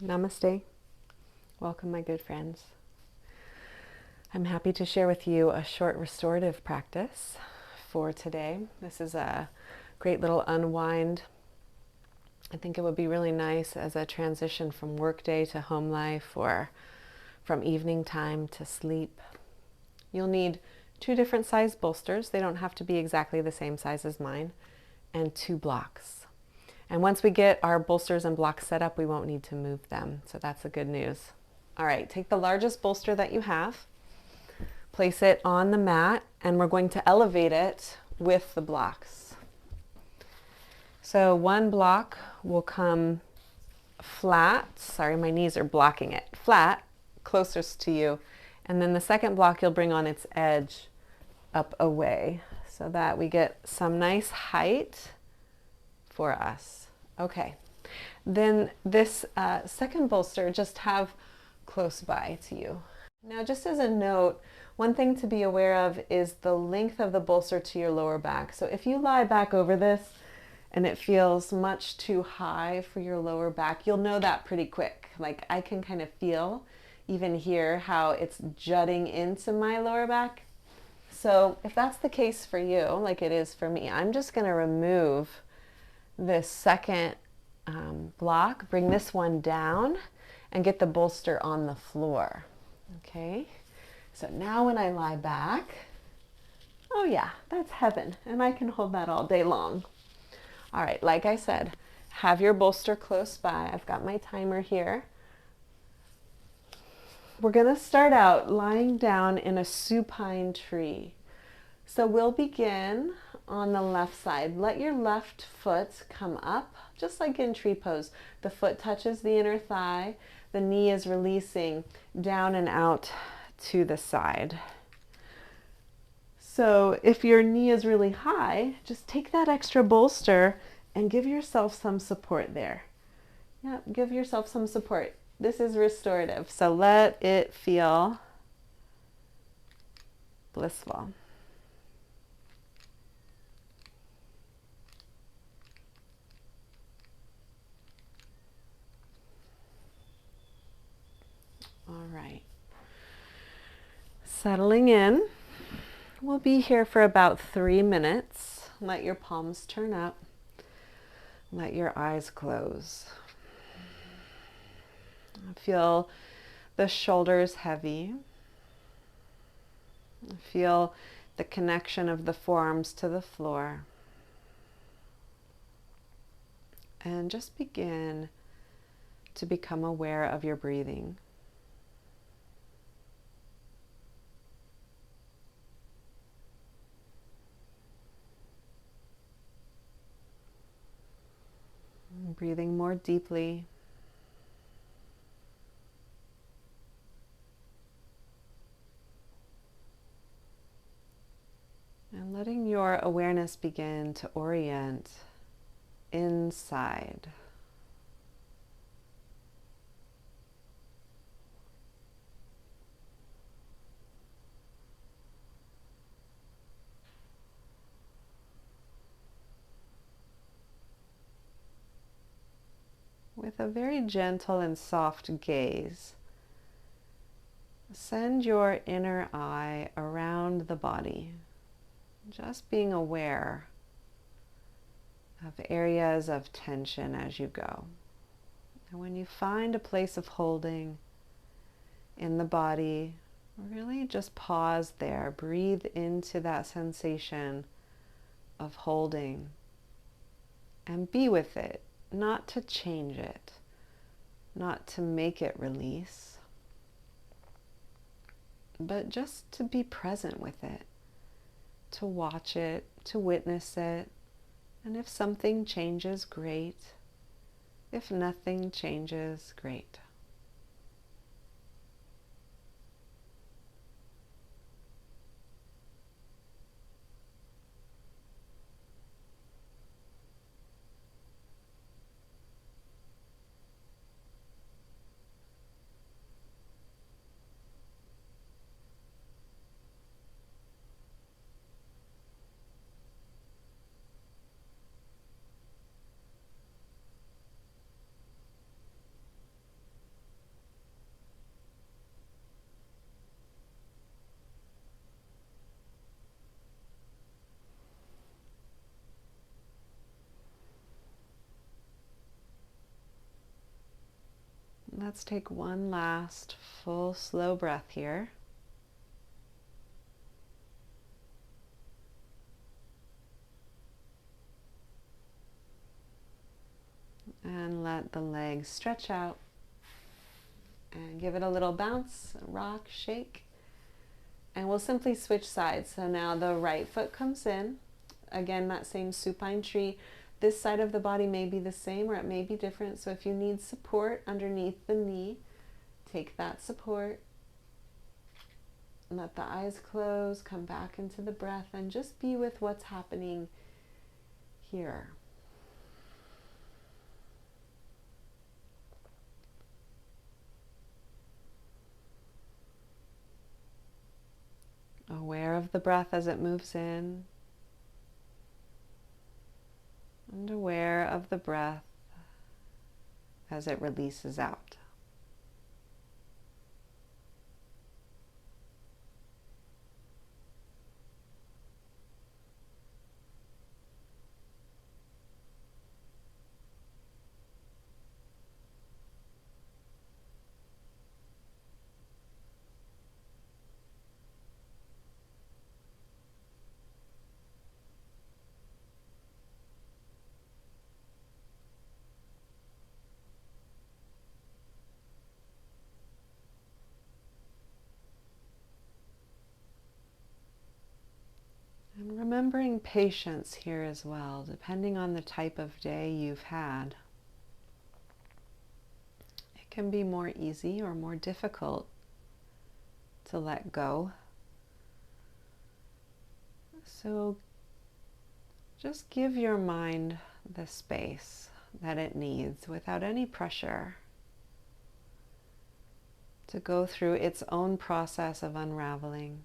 Namaste. Welcome, my good friends. I'm happy to share with you a short restorative practice for today. This is a great little unwind. I think it would be really nice as a transition from workday to home life or from evening time to sleep. You'll need 2 different size bolsters. They don't have to be exactly the same size as mine, and 2 blocks. And once we get our bolsters and blocks set up, we won't need to move them. So that's the good news. All right, take the largest bolster that you have, place it on the mat, and we're going to elevate it with the blocks. So one block will come flat. Sorry, my knees are blocking it. Flat, closest to you. And then the second block you'll bring on its edge up away so that we get some nice height for us. Okay, then this second bolster just have close by to you. Now, just as a note, one thing to be aware of is the length of the bolster to your lower back. So if you lie back over this and it feels much too high for your lower back, you'll know that pretty quick. Like I can kind of feel even here how it's jutting into my lower back. So if that's the case for you, like it is for me, I'm just going to remove this second block, bring this one down, and get the bolster on the floor. Okay, so now when I lie back, oh yeah, that's heaven, and I can hold that all day long. All right, like I said, have your bolster close by. I've got my timer here. We're going to start out lying down in a supine tree. So we'll begin on the left side. Let your left foot come up, just like in tree pose. The foot touches the inner thigh. The knee is releasing down and out to the side. So if your knee is really high, just take that extra bolster and give yourself some support there. Yeah, give yourself some support. This is restorative, so let it feel blissful. All right. Settling in. We'll be here for about 3 minutes. Let your palms turn up. Let your eyes close. Feel the shoulders heavy. Feel the connection of the forearms to the floor. And just begin to become aware of your breathing. Breathing more deeply. And letting your awareness begin to orient inside. With a very gentle and soft gaze, send your inner eye around the body, just being aware of areas of tension as you go. And when you find a place of holding in the body, really just pause there. Breathe into that sensation of holding and be with it. Not to change it, not to make it release, but just to be present with it, to watch it, to witness it, and if something changes, great. If nothing changes, great. Let's take one last full slow breath here. And let the legs stretch out and give it a little bounce, rock, shake. And we'll simply switch sides. So now the right foot comes in. Again, that same supine tree. This side of the body may be the same or it may be different. So if you need support underneath the knee, take that support. Let the eyes close, come back into the breath, and just be with what's happening here. Aware of the breath as it moves in, and aware of the breath as it releases out. And remembering patience here as well, depending on the type of day you've had. It can be more easy or more difficult to let go. So just give your mind the space that it needs without any pressure to go through its own process of unraveling.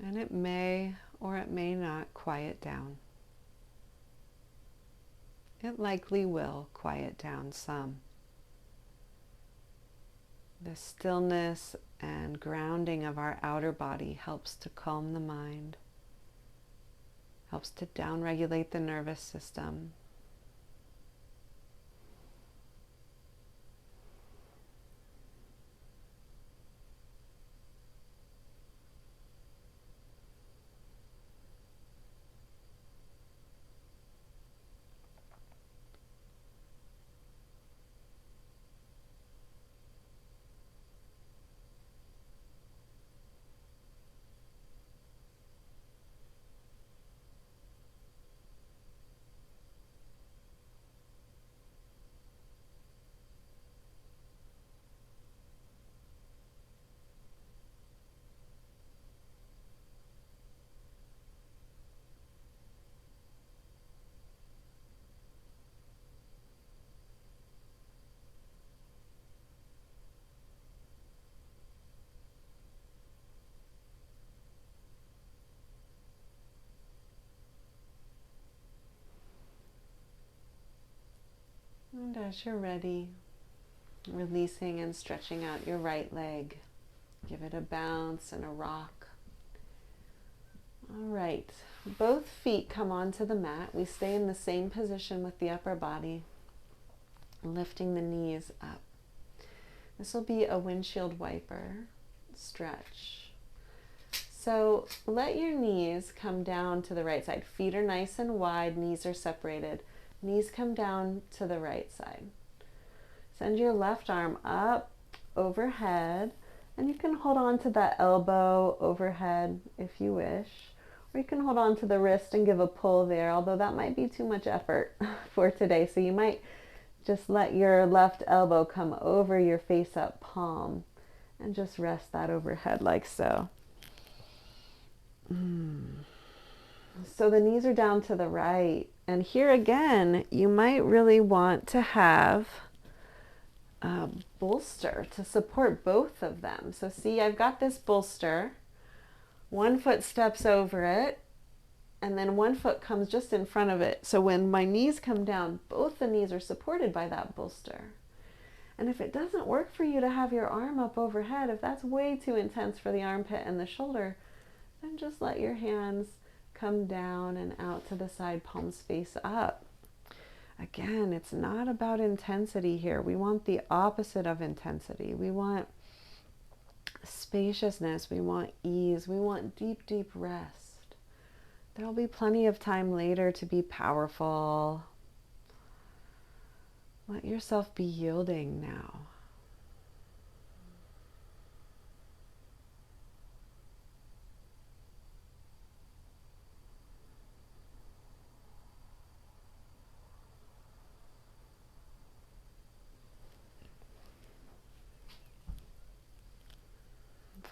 And it may or it may not quiet down. It likely will quiet down some. The stillness and grounding of our outer body helps to calm the mind, helps to downregulate the nervous system. And as you're ready, releasing and stretching out your right leg. Give it a bounce and a rock. All right, both feet come onto the mat. We stay in the same position with the upper body, lifting the knees up. This will be a windshield wiper stretch. So let your knees come down to the right side. Feet are nice and wide, knees are separated. Knees come down to the right side. Send your left arm up overhead, and you can hold on to that elbow overhead if you wish, or you can hold on to the wrist and give a pull there, although that might be too much effort for today. So you might just let your left elbow come over your face up palm and just rest that overhead like so. So the knees are down to the right. And here again, you might really want to have a bolster to support both of them. So see, I've got this bolster. One foot steps over it, and then one foot comes just in front of it. So when my knees come down, both the knees are supported by that bolster. And if it doesn't work for you to have your arm up overhead, if that's way too intense for the armpit and the shoulder, And just let your hands come down and out to the side, palms face up. Again, it's not about intensity here. We want the opposite of intensity. We want spaciousness. We want ease. We want deep, deep rest. There'll be plenty of time later to be powerful. Let yourself be yielding now.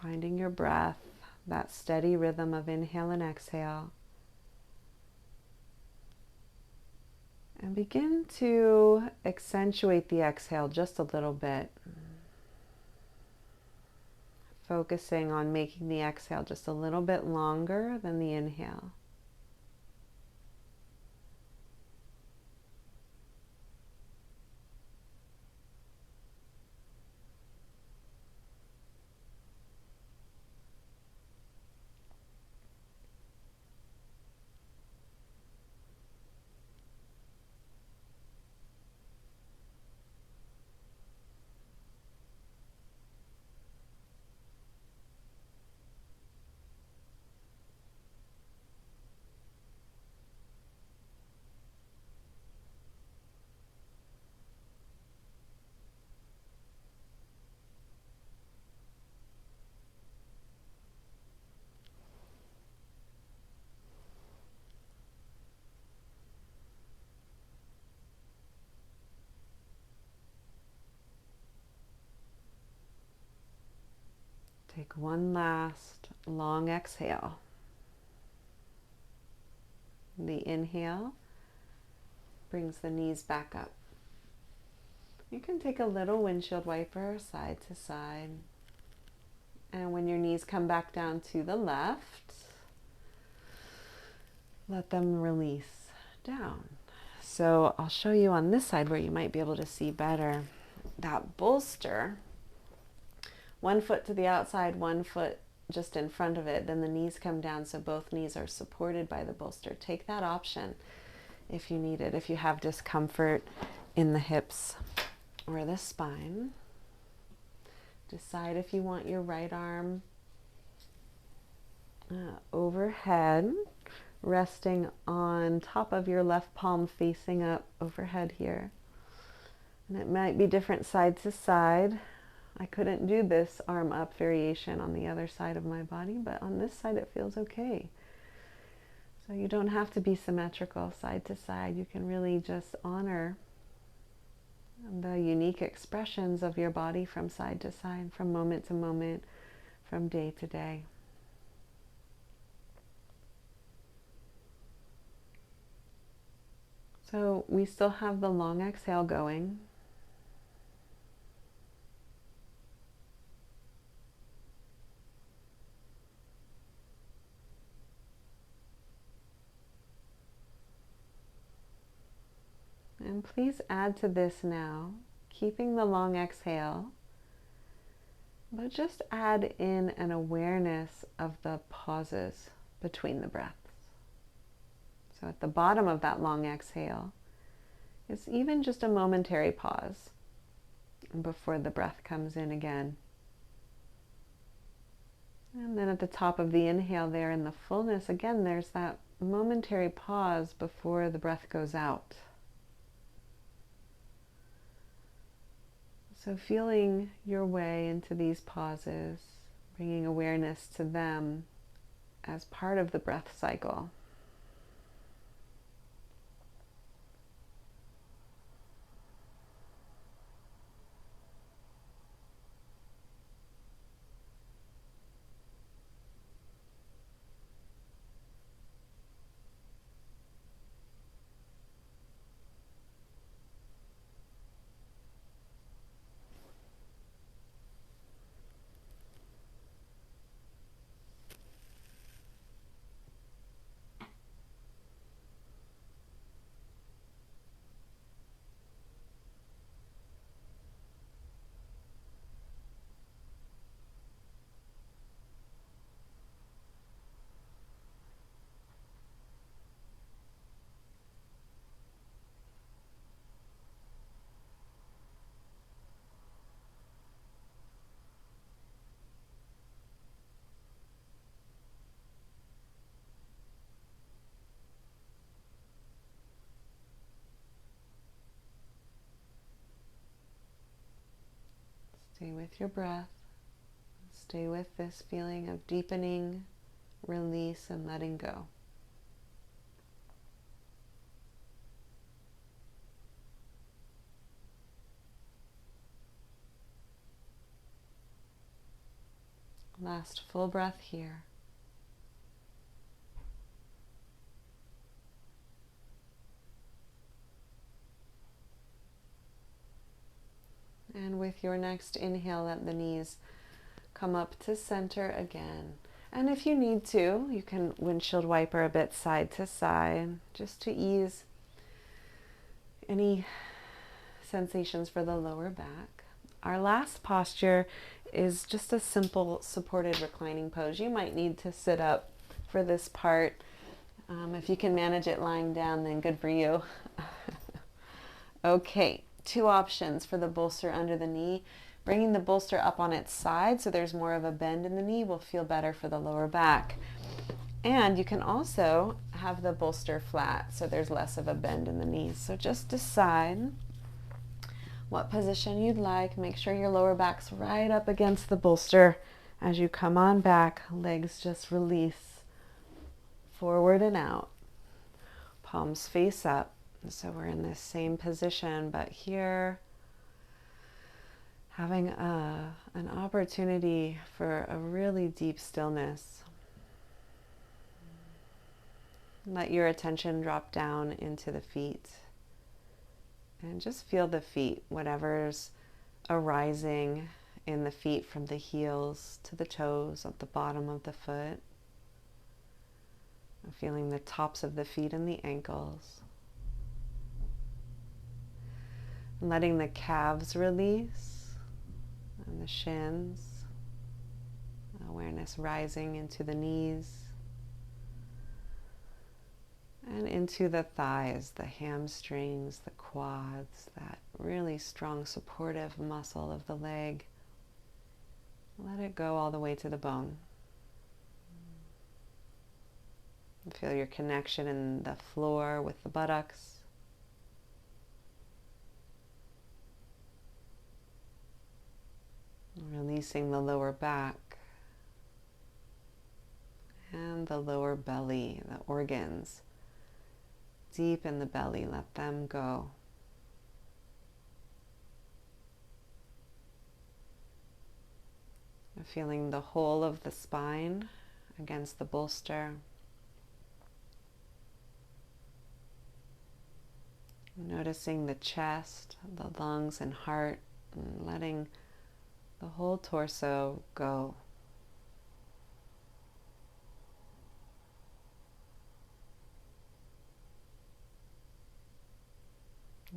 Finding your breath, that steady rhythm of inhale and exhale. And begin to accentuate the exhale just a little bit. Focusing on making the exhale just a little bit longer than the inhale. Take one last long exhale. The inhale brings the knees back up. You can take a little windshield wiper side to side. And when your knees come back down to the left, let them release down. So I'll show you on this side where you might be able to see better. That bolster, one foot to the outside, one foot just in front of it, then the knees come down so both knees are supported by the bolster. Take that option if you need it, if you have discomfort in the hips or the spine. Decide if you want your right arm overhead, resting on top of your left palm facing up overhead here. And it might be different side to side. I couldn't do this arm up variation on the other side of my body, but on this side it feels okay. So you don't have to be symmetrical side to side. You can really just honor the unique expressions of your body from side to side, from moment to moment, from day to day. So we still have the long exhale going. And please add to this now, keeping the long exhale, but just add in an awareness of the pauses between the breaths. So at the bottom of that long exhale, it's even just a momentary pause before the breath comes in again. And then at the top of the inhale there in the fullness, again, there's that momentary pause before the breath goes out. So feeling your way into these pauses, bringing awareness to them as part of the breath cycle. with your breath. Stay with this feeling of deepening, release, and letting go. Last full breath here. And with your next inhale, let the knees come up to center again. And if you need to, you can windshield wiper a bit side to side, just to ease any sensations for the lower back. Our last posture is just a simple supported reclining pose. You might need to sit up for this part. If you can manage it lying down, then good for you. Okay, 2 options for the bolster under the knee. Bringing the bolster up on its side so there's more of a bend in the knee will feel better for the lower back. And you can also have the bolster flat so there's less of a bend in the knees. So just decide what position you'd like. Make sure your lower back's right up against the bolster. As you come on back, legs just release forward and out. Palms face up. So we're in this same position, but here having an opportunity for a really deep stillness. Let your attention drop down into the feet and just feel the feet, whatever's arising in the feet from the heels to the toes at the bottom of the foot. Feeling the tops of the feet and the ankles. Letting the calves release. And the shins, awareness rising into the knees and into the thighs, the hamstrings, the quads, that really strong supportive muscle of the leg. Let it go all the way to the bone. Feel your connection in the floor with the buttocks. Releasing the lower back and the lower belly, the organs deep in the belly, let them go. Feeling the whole of the spine against the bolster. Noticing the chest, the lungs and heart, and letting the whole torso go.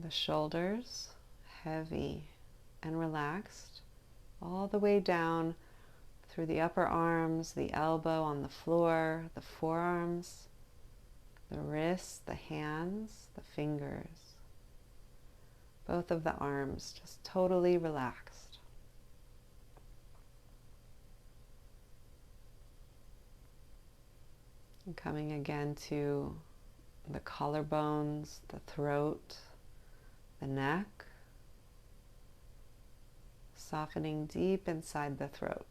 The shoulders heavy and relaxed all the way down through the upper arms, the elbow on the floor, the forearms, the wrists, the hands, the fingers. Both of the arms just totally relaxed. And coming again to the collarbones, the throat, the neck, softening deep inside the throat.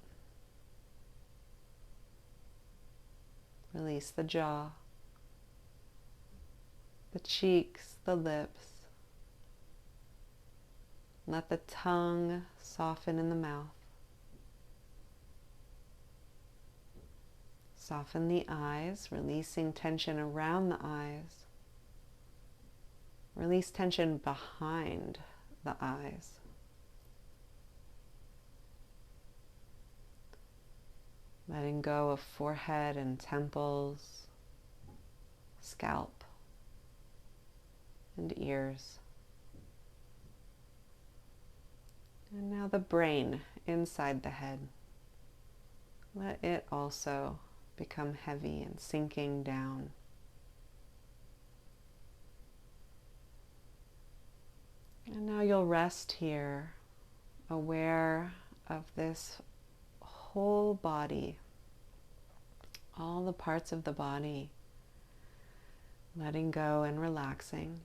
Release the jaw, the cheeks, the lips. Let the tongue soften in the mouth. Soften the eyes, releasing tension around the eyes. Release tension behind the eyes. Letting go of forehead and temples, scalp, and ears. And now the brain inside the head. Let it also become heavy and sinking down. And now you'll rest here, aware of this whole body, all the parts of the body, letting go and relaxing.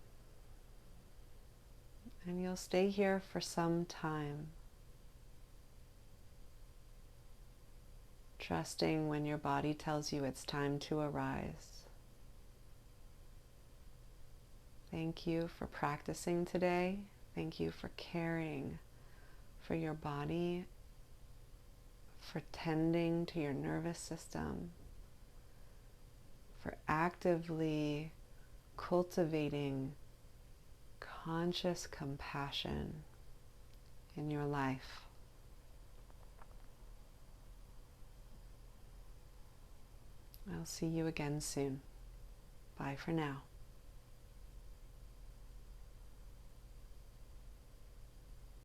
And you'll stay here for some time. trusting when your body tells you it's time to arise. Thank you for practicing today. Thank you for caring for your body, for tending to your nervous system, for actively cultivating conscious compassion in your life. I'll see you again soon. Bye for now.